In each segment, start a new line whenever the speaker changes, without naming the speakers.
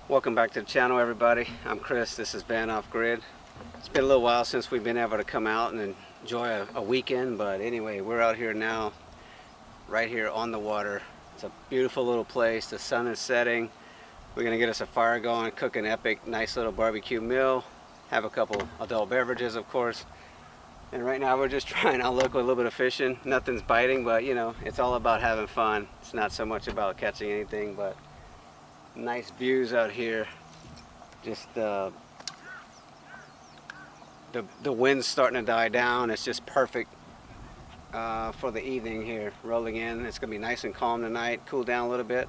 Welcome back to the channel, everybody. I'm Chris. This is Van Off Grid. It's been a little while since we've been able to come out and enjoy a weekend, but anyway, we're out here now, right here on the water. It's a beautiful little place. The sun is setting. We're gonna get us a fire going, cook an epic, nice little barbecue meal, have a couple adult beverages, of course. And right now we're just trying our luck with a little bit of fishing. Nothing's biting, but you know, it's all about having fun. It's not so much about catching anything, but nice views out here. Just the wind's starting to die down. It's just perfect for the evening here. Rolling in. It's gonna be nice and calm tonight. Cool down a little bit.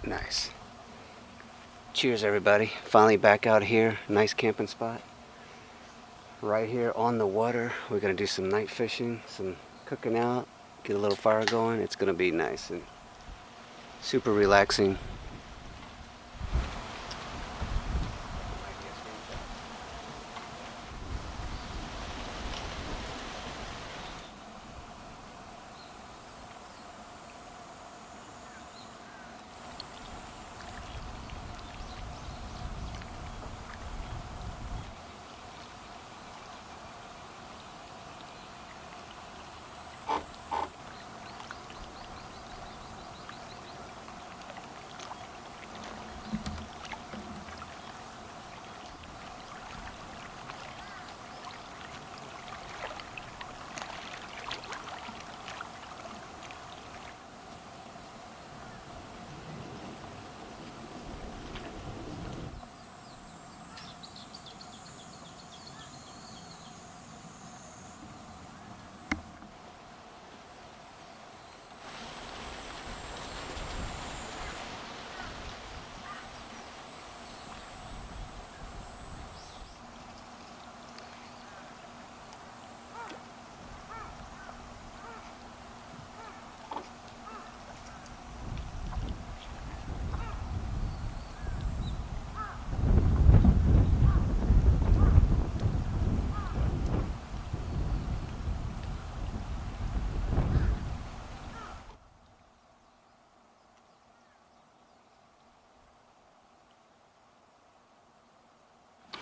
Nice. Cheers, everybody. Finally back out here. Nice camping spot. Right here on the water. We're gonna do some night fishing, some cooking out, get a little fire going. It's gonna be nice and super relaxing.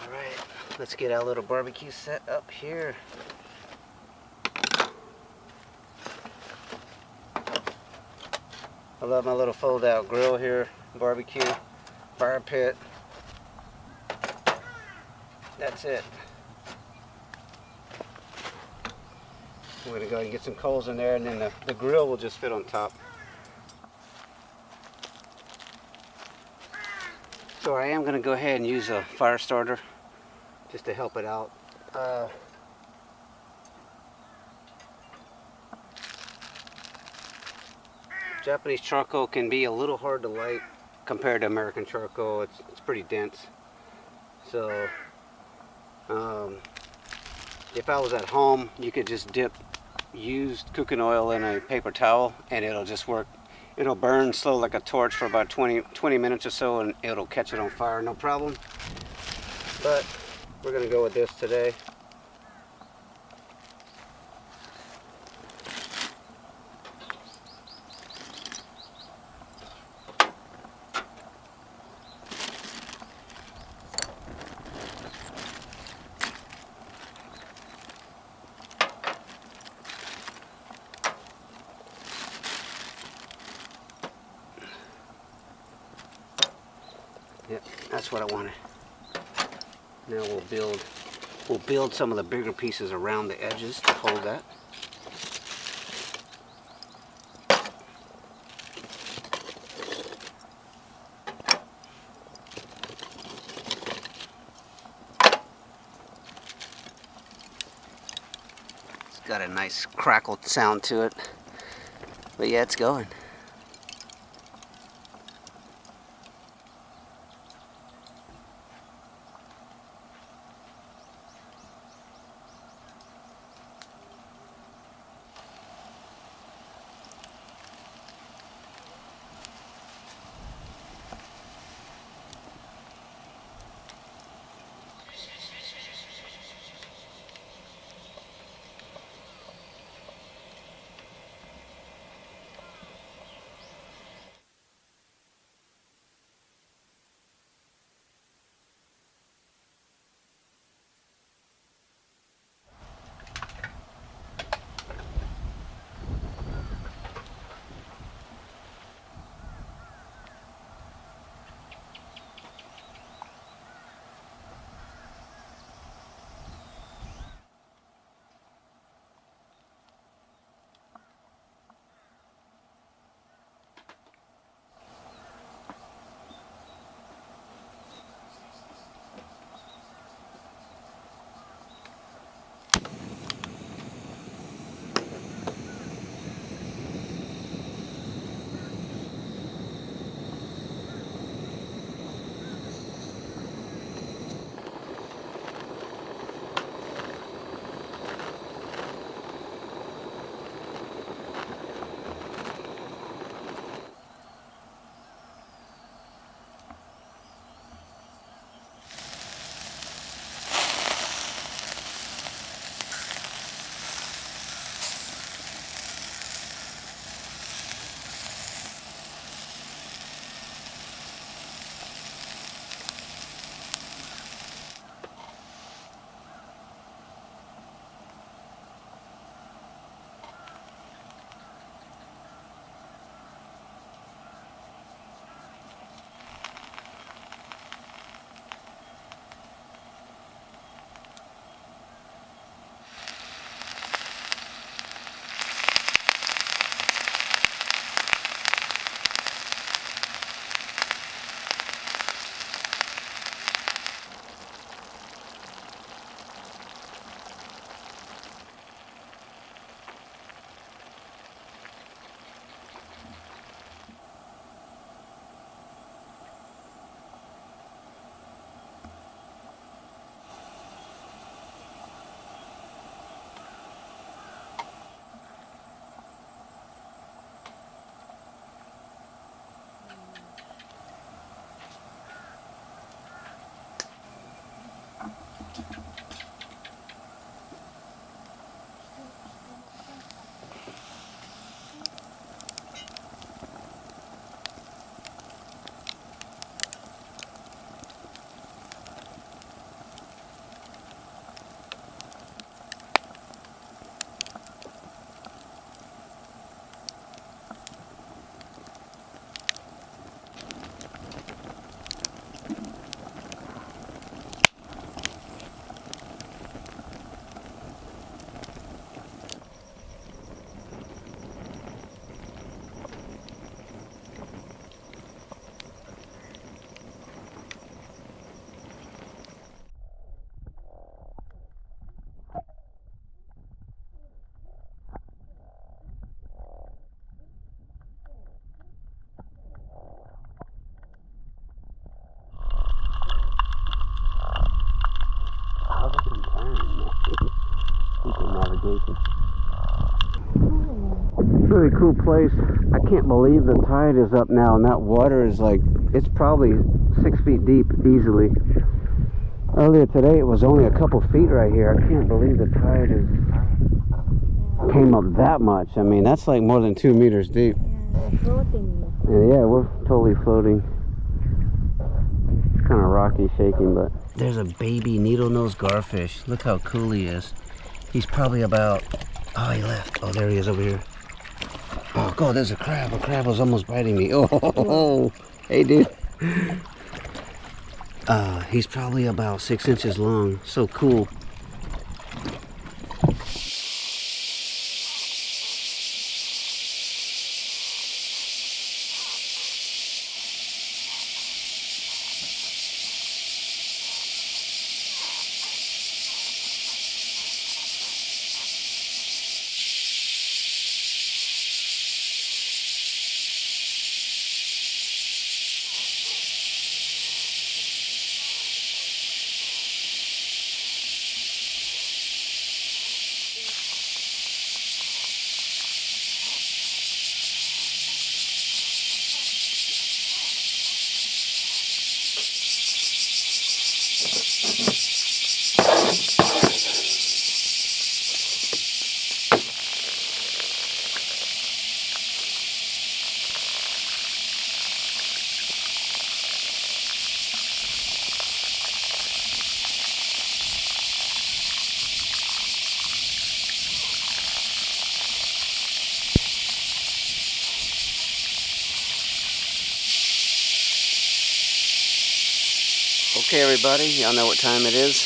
Alright, let's get our little barbecue set up here. I love my little fold-out grill here, barbecue, fire pit. That's it. I'm going to go ahead and get some coals in there, and then the grill will just fit on top. So I am going to go ahead and use a fire starter just to help it out. Japanese charcoal can be a little hard to light compared to American charcoal. It's pretty dense. So if I was at home, you could just dip used cooking oil in a paper towel and it'll just work. It'll burn slow like a torch for about 20 minutes or so, and it'll catch it on fire, no problem. But we're gonna go with this today. Yep, that's what I wanted. Now we'll build some of the bigger pieces around the edges to hold that. It's got a nice crackle sound to it. But yeah, it's going. Really cool place. I can't believe the tide is up now, and that water is like, it's probably 6 feet deep easily. Earlier today it was only a couple feet right here. I can't believe the tide came up that much. I mean, that's like more than 2 meters deep.
Yeah, floating.
And yeah, we're totally floating. It's kind of rocky, shaking, but there's a baby needle-nosed garfish. Look how cool he is. He's probably about, oh, he left. Oh, there he is over here. Oh God, there's a crab. A crab was almost biting me. Oh, hey dude. He's probably about 6 inches long. So cool. Okay everybody, y'all know what time it is.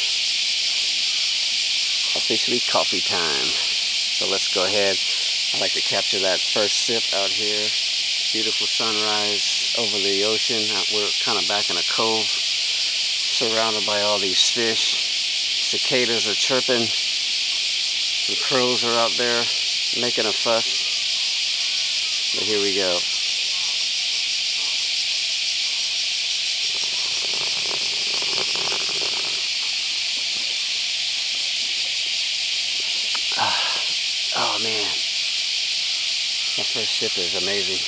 Officially coffee time. So let's go ahead. I like to capture that first sip out here. Beautiful sunrise over the ocean. We're kind of back in a cove, surrounded by all these fish. Cicadas are chirping. The crows are out there making a fuss. But here we go. Oh man, my first sip is amazing.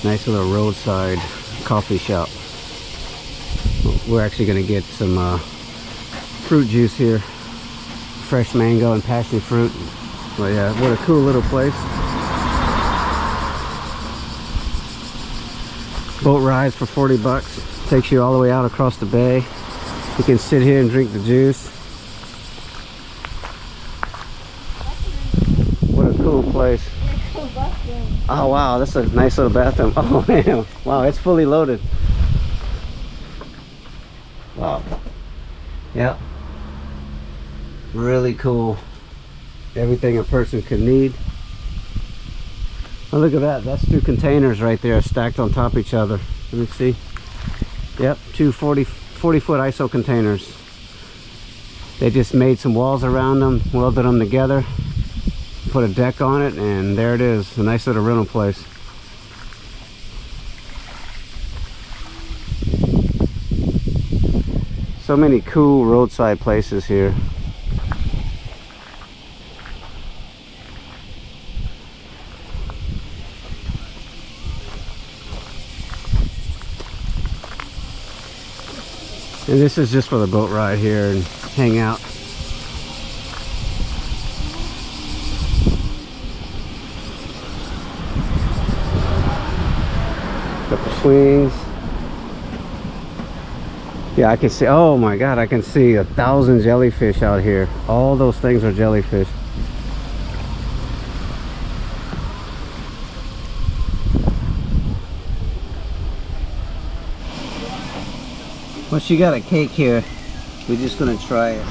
Nice little roadside coffee shop. We're actually gonna get some fruit juice here, fresh mango and passion fruit. But yeah, what a cool little place. Boat rides for 40 bucks. Takes you all the way out across the bay. You can sit here and drink the juice. What a cool place. Oh wow, that's a nice little bathroom. Oh man, wow, it's fully loaded. Wow. Yep. Really cool. Everything a person could need. Oh, look at that. That's 2 containers right there stacked on top of each other. Let me see. Yep, 2 40-foot ISO containers. They just made some walls around them, welded them together, put a deck on it, and there it is. A nice little rental place. So many cool roadside places here. And this is just for the boat ride here and hang out. Couple swings. Yeah, I can see, oh my god, I can see 1,000 jellyfish out here. All those things are jellyfish. Well, she got a cake here. We're just gonna try it.